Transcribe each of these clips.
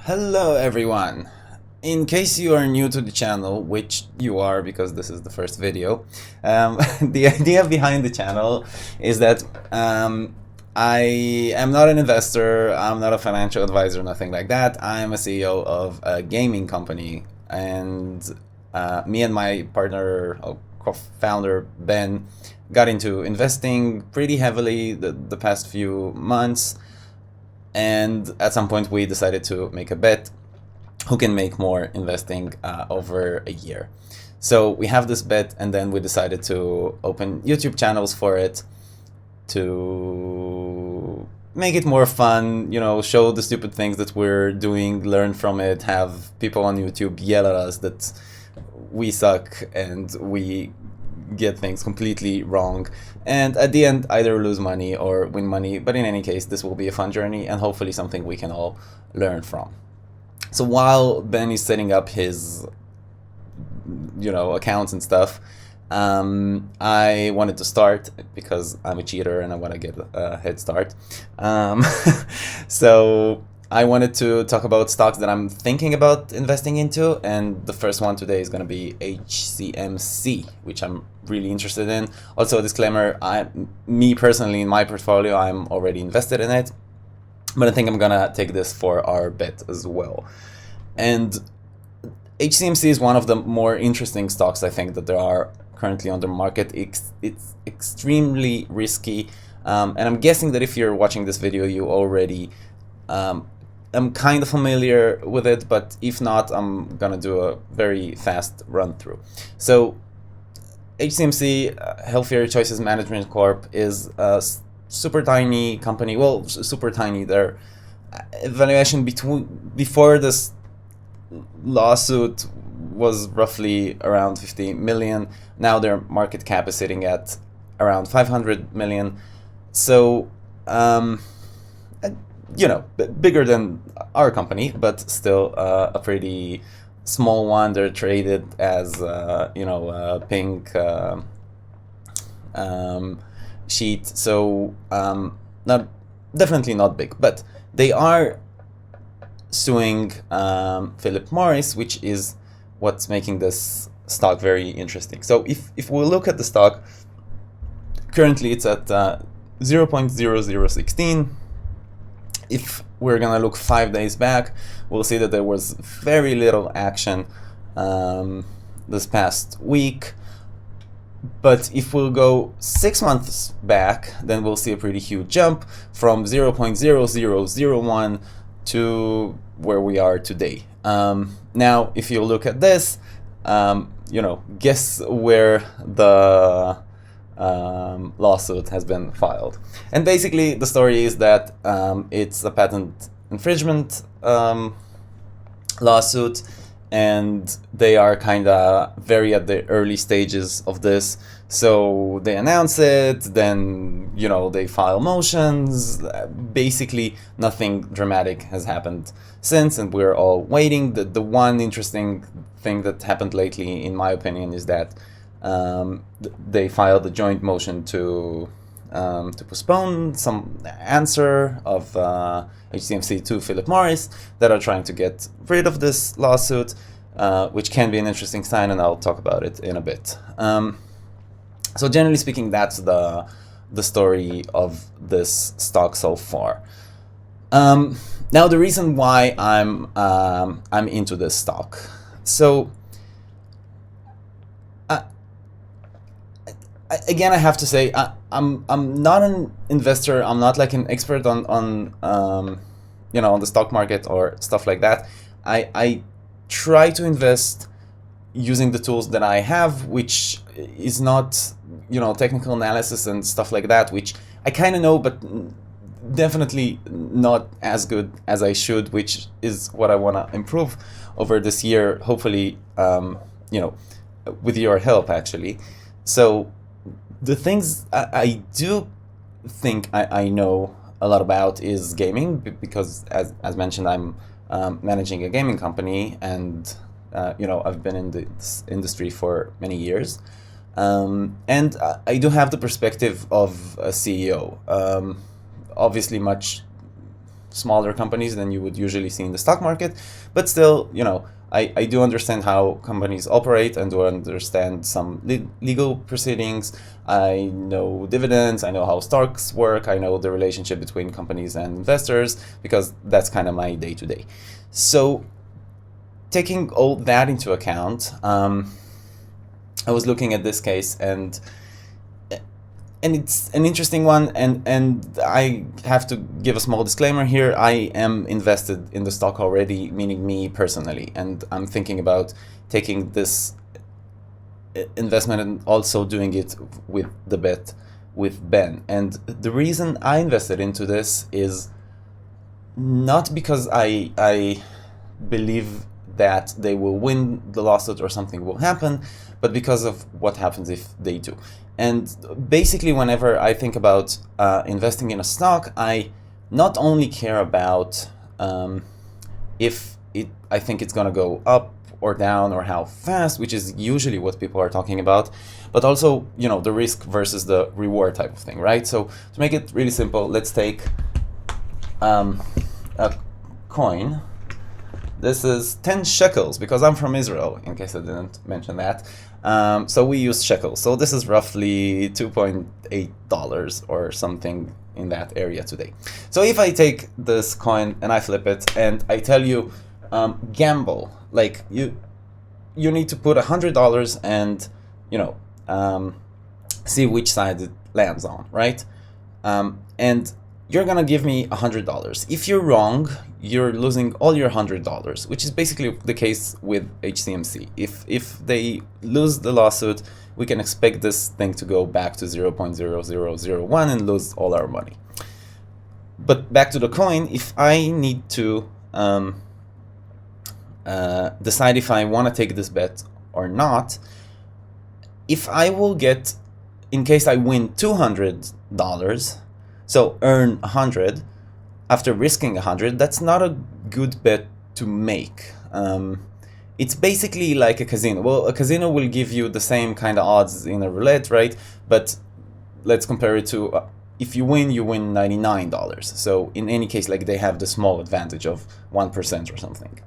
Hello everyone! In case you are new to the channel, which you are because this is the first video, the idea behind the channel is that I am not an investor, I'm not a financial advisor, nothing like that. I'm a CEO of a gaming company, and me and my partner, co-founder Ben, got into investing pretty heavily the past few months. And at some point we decided to make a bet who can make more investing over a year. So we have this bet, and then we decided to open YouTube channels for it to make it more fun, show the stupid things that we're doing, learn from it, have people on YouTube yell at us that we suck and we get things completely wrong, and at the end either lose money or win money. But in any case, this will be a fun journey and hopefully something we can all learn from. So while Ben is setting up his accounts and stuff, I wanted to start because I'm a cheater and I want to get a head start. So I wanted to talk about stocks that I'm thinking about investing into, and the first one today is going to be HCMC, which I'm really interested in. Also, a disclaimer, me personally, in my portfolio, I'm already invested in it, but I think I'm going to take this for our bet as well. And HCMC is one of the more interesting stocks I think that there are currently on the market. It's extremely risky, and I'm guessing that if you're watching this video, you already I'm kind of familiar with it, but if not, I'm gonna do a very fast run through. So HCMC, Healthier Choices Management Corp, is a super tiny company. Well, super tiny. Their valuation before this lawsuit was roughly around 50 million. Now their market cap is sitting at around 500 million. So bigger than our company, but still a pretty small one. They're traded as a pink sheet, so definitely not big, but they are suing Philip Morris, which is what's making this stock very interesting. So if we look at the stock, currently it's at 0.0016. If we're gonna look 5 days back, we'll see that there was very little action this past week. But if we'll go 6 months back, then we'll see a pretty huge jump from 0.0001 to where we are today. Now, if you look at this, guess where the lawsuit has been filed. And basically the story is that it's a patent infringement lawsuit, and they are kind of very at the early stages of this. So they announce it, then they file motions. Basically nothing dramatic has happened since, and we're all waiting. The one interesting thing that happened lately, in my opinion, is that they filed a joint motion to postpone some answer of HCMC to Philip Morris that are trying to get rid of this lawsuit, which can be an interesting sign, and I'll talk about it in a bit. So generally speaking, that's the story of this stock so far. Now the reason why I'm into this stock. So again, I have to say, I'm not an investor. I'm not like an expert on the stock market or stuff like that. I try to invest using the tools that I have, which is not technical analysis and stuff like that, which I kind of know, but definitely not as good as I should, which is what I want to improve over this year, hopefully, with your help, actually. So the things I do think I know a lot about is gaming, because as mentioned, I'm managing a gaming company, and I've been in this industry for many years, and I do have the perspective of a CEO, obviously much smaller companies than you would usually see in the stock market, but still, I do understand how companies operate and do understand some legal proceedings. I know dividends, I know how stocks work, I know the relationship between companies and investors, because that's kind of my day-to-day. So taking all that into account, I was looking at this case, and it's an interesting one, and I have to give a small disclaimer here. I am invested in the stock already, meaning me personally, and I'm thinking about taking this investment and also doing it with the bet with Ben. And the reason I invested into this is not because I believe that they will win the lawsuit or something will happen, but because of what happens if they do. And basically, whenever I think about investing in a stock, I not only care about if I think it's going to go up or down or how fast, which is usually what people are talking about, but also, the risk versus the reward type of thing, right? So to make it really simple, let's take a coin. This is 10 shekels, because I'm from Israel, in case I didn't mention that. So we use shekels. So this is roughly $2.8 or something in that area today. So if I take this coin and I flip it and I tell you, gamble, like you need to put $100 and, see which side it lands on, right? And you're gonna give me $100. If you're wrong, you're losing all your $100, which is basically the case with HCMC. If they lose the lawsuit, we can expect this thing to go back to 0.0001 and lose all our money. But back to the coin, if I need to decide if I want to take this bet or not, if I will get, in case I win $200, so earn 100 after risking 100, that's not a good bet to make. It's basically like a casino. Well, a casino will give you the same kind of odds in a roulette, right? But let's compare it to if you win $99. So in any case, like, they have the small advantage of 1% or something.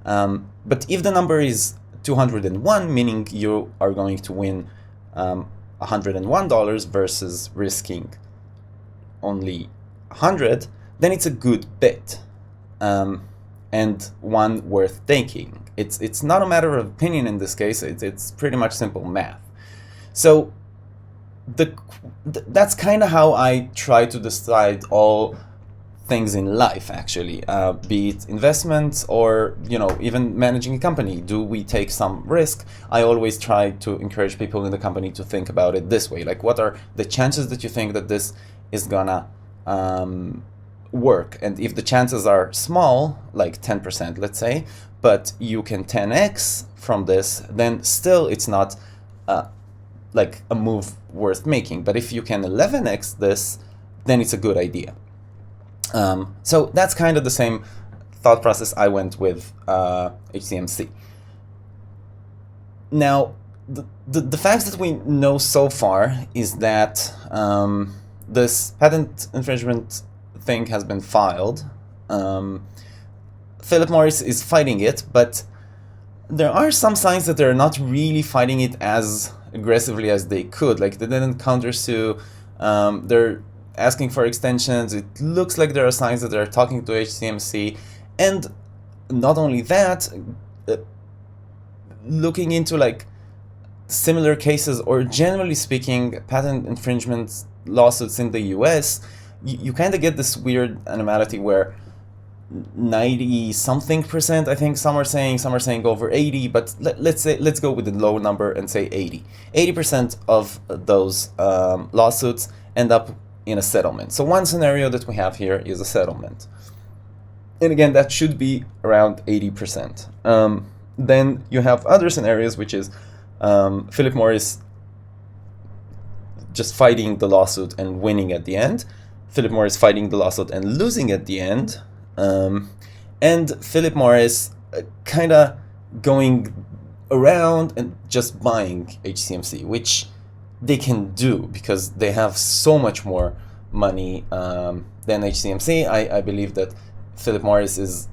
But if the number is 201, meaning you are going to win $101 versus risking only 100, then it's a good bet, and one worth taking. It's not a matter of opinion in this case. It's pretty much simple math. So that's kind of how I try to decide all things in life, actually, be it investments or even managing a company. Do we take some risk? I always try to encourage people in the company to think about it this way, like, what are the chances that you think that this is gonna work? And if the chances are small, like 10%, let's say, but you can 10x from this, then still it's not like a move worth making. But if you can 11x this, then it's a good idea. So that's kind of the same thought process I went with HCMC. Now, the facts that we know so far is that this patent infringement thing has been filed. Philip Morris is fighting it, but there are some signs that they're not really fighting it as aggressively as they could. Like, they didn't countersue. They're asking for extensions. It looks like there are signs that they're talking to HCMC. And not only that, looking into like similar cases, or generally speaking, patent infringement lawsuits in the US, you kind of get this weird anomaly where 90-something%, I think some are saying over 80, but let's go with the low number and say 80% of those lawsuits end up in a settlement. So one scenario that we have here is a settlement, and again, that should be around 80%. Then you have other scenarios, which is Philip Morris just fighting the lawsuit and winning at the end, Philip Morris fighting the lawsuit and losing at the end, and Philip Morris kind of going around and just buying HCMC, which they can do because they have so much more money than HCMC. I believe that Philip Morris is,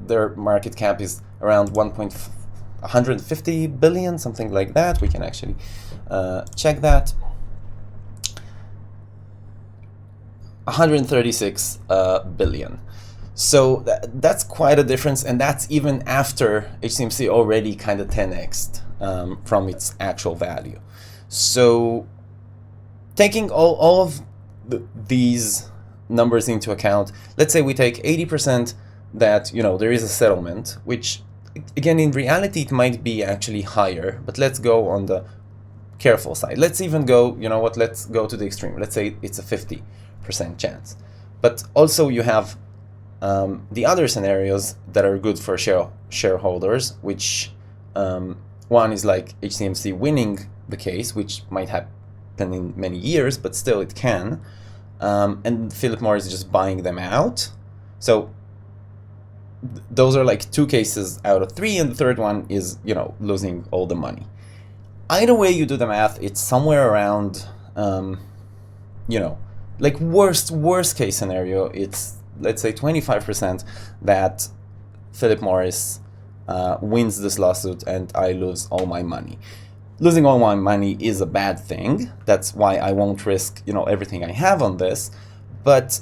their market cap is around 150 billion, something like that. We can actually check that. 136 billion. So that's quite a difference, and that's even after HCMC already kind of 10x'd from its actual value. So taking all of these numbers into account, let's say we take 80% that, you know, there is a settlement, which again, in reality, it might be actually higher, but let's go on the careful side. Let's even go, you know what, let's go to the extreme. Let's say it's a 50% chance. But also you have the other scenarios that are good for shareholders, which one is like HCMC winning the case, which might happen in many years, but still it can. And Philip Morris is just buying them out. So those are like 2 cases out of 3, and the third one is, you know, losing all the money. Either way you do the math, it's somewhere around, you know, like worst case scenario, it's, let's say 25% that Philip Morris wins this lawsuit and I lose all my money. Losing all my money is a bad thing. That's why I won't risk, you know, everything I have on this, but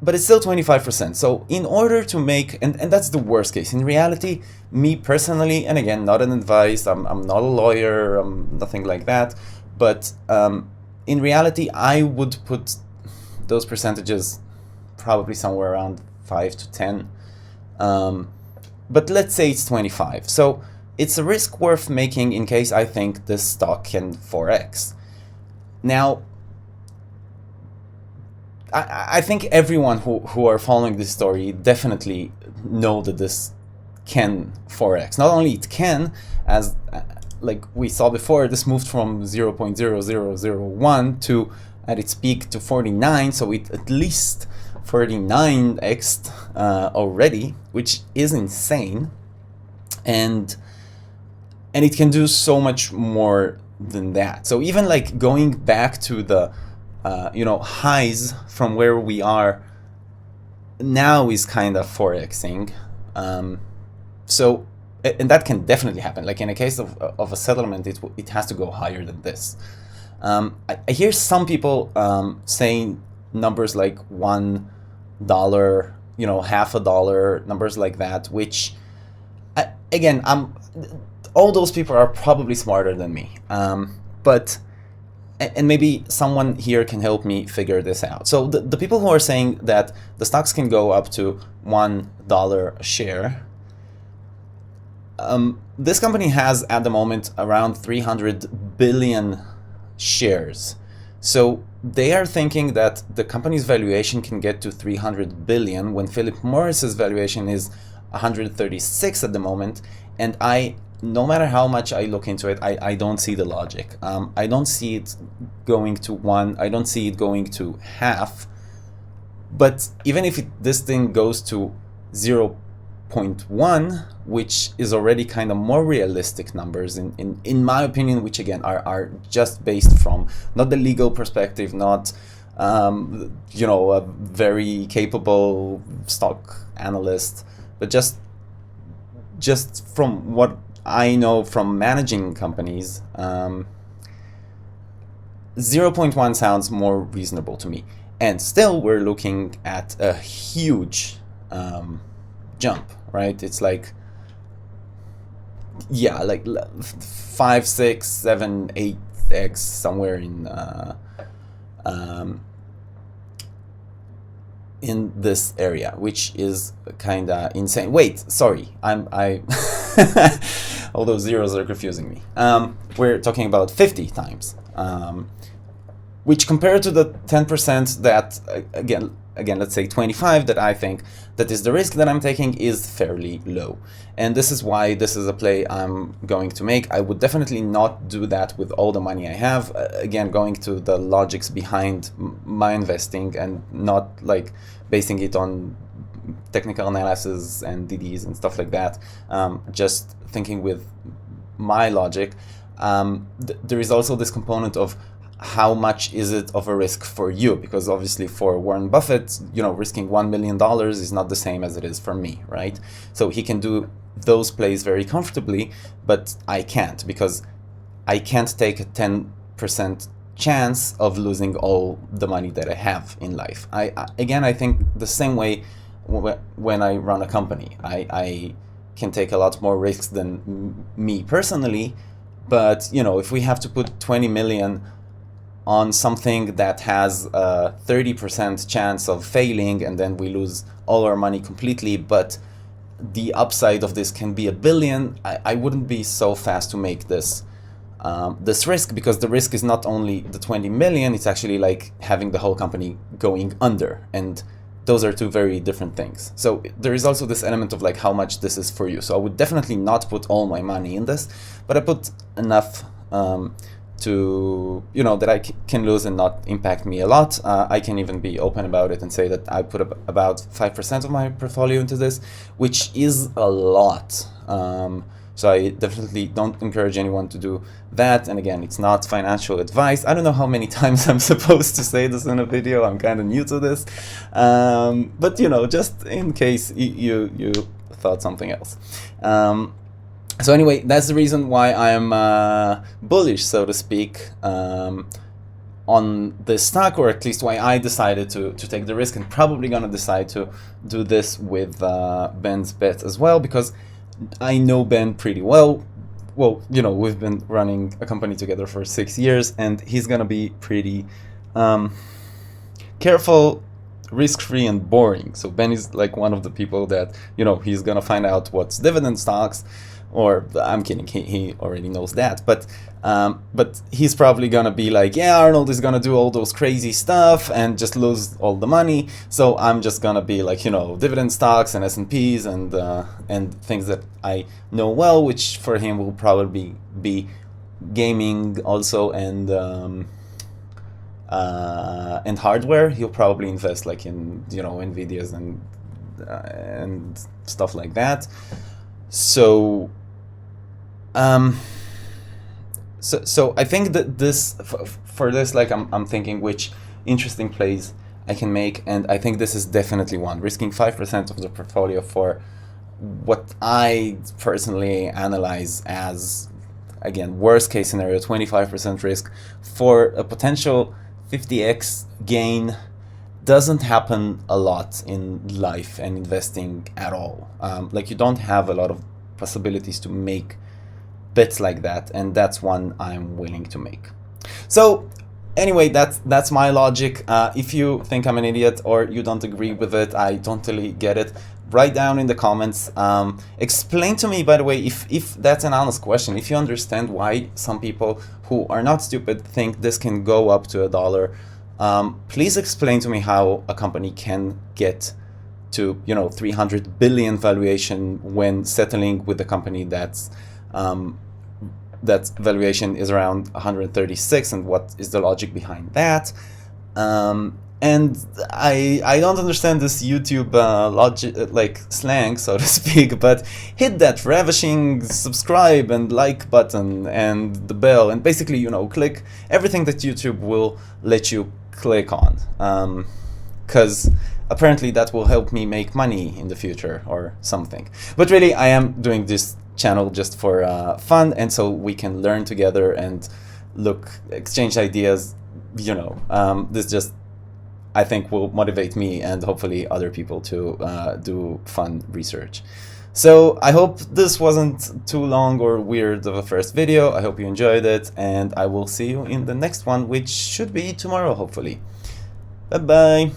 it's still 25%. So in order to make, and that's the worst case. In reality, me personally, and again, not an advice, I'm not a lawyer, I'm nothing like that, but in reality, I would put those percentages probably somewhere around 5 to 10. But let's say it's 25. So it's a risk worth making in case I think this stock can 4x. Now, I think everyone who are following this story definitely know that this can 4x. Not only it can, as like we saw before, this moved from 0.0001 to, at its peak, to 49, so it at least 49x'd already, which is insane. And it can do so much more than that. So even like going back to the you know, highs from where we are now is kind of 4xing. So, and that can definitely happen. Like in a case of a settlement, it has to go higher than this. I hear some people saying numbers like $1, you know, $0.50, numbers like that, which again, all those people are probably smarter than me. But and maybe someone here can help me figure this out. So the people who are saying that the stocks can go up to $1 a share, this company has at the moment around 300 billion shares. So they are thinking that the company's valuation can get to 300 billion when Philip Morris's valuation is 136 at the moment. And no matter how much I look into it, I don't see the logic. I don't see it going to 1. I don't see it going to half. But even if this thing goes to 0.1, which is already kind of more realistic numbers in my opinion, which again are just based from not the legal perspective, not you know, a very capable stock analyst, but just from what I know from managing companies, 0.1 sounds more reasonable to me. And still, we're looking at a huge jump, right? It's like, yeah, like 5, 6, 7, 8x somewhere in this area, which is kind of insane. Wait, sorry, I all those zeros are confusing me. We're talking about 50 times, which compared to the 10% that, again, let's say 25 that I think that is the risk that I'm taking, is fairly low. And this is why this is a play I'm going to make. I would definitely not do that with all the money I have. Again, going to the logics behind my investing and not like basing it on technical analysis and DDs and stuff like that. Just thinking with my logic. There is also this component of how much is it of a risk for you? Because obviously for Warren Buffett, risking $1 million is not the same as it is for me, right? So he can do those plays very comfortably, but I can't, because I can't take a 10% chance of losing all the money that I have in life. I think the same way when I run a company, I can take a lot more risks than me personally, but if we have to put 20 million on something that has a 30% chance of failing, and then we lose all our money completely, but the upside of this can be $1 billion, I wouldn't be so fast to make this risk, because the risk is not only the 20 million, it's actually like having the whole company going under, and those are two very different things. So there is also this element of like how much this is for you. So I would definitely not put all my money in this, but I put enough to that I can lose and not impact me a lot. I can even be open about it and say that I put about 5% of my portfolio into this, which is a lot. So I definitely don't encourage anyone to do that. And again, it's not financial advice. I don't know how many times I'm supposed to say this in a video. I'm kind of new to this, but just in case you thought something else. So anyway, that's the reason why I'm bullish, so to speak, on this stock, or at least why I decided to take the risk, and probably gonna decide to do this with Ben's bet as well, because I know Ben pretty well. Well, we've been running a company together for 6 years, and he's gonna be pretty careful, risk-free, and boring. So Ben is like one of the people that, he's gonna find out what's dividend stocks, or I'm kidding, he already knows that, but he's probably gonna be like, yeah, Arnold is gonna do all those crazy stuff and just lose all the money. So I'm just gonna be like, dividend stocks and S&Ps and things that I know well, which for him will probably be gaming also, and hardware. He'll probably invest like in Nvidias and stuff like that. So so I think that for this, like, I'm thinking which interesting plays I can make, and I think this is definitely one. Risking 5% of the portfolio for what I personally analyze as, again, worst case scenario, 25% risk for a potential 50x gain doesn't happen a lot in life and investing at all. Like, you don't have a lot of possibilities to make bets like that, and that's one I'm willing to make. So anyway, that's my logic. If you think I'm an idiot or you don't agree with it, I totally get it. Write down in the comments. Explain to me, by the way, if that's an honest question, if you understand why some people who are not stupid think this can go up to $1. Please explain to me how a company can get to 300 billion valuation when settling with a company that's that valuation is around 136, and what is the logic behind that. And I don't understand this YouTube logic, like slang, so to speak, but hit that ravishing subscribe and like button and the bell, and basically, click everything that YouTube will let you click on, because apparently that will help me make money in the future or something. But really, I am doing this channel just for fun, and so we can learn together and exchange ideas. This just, I think, will motivate me and hopefully other people to do fun research. So I hope this wasn't too long or weird of a first video. I hope you enjoyed it, and I will see you in the next one, which should be tomorrow, hopefully. Bye bye.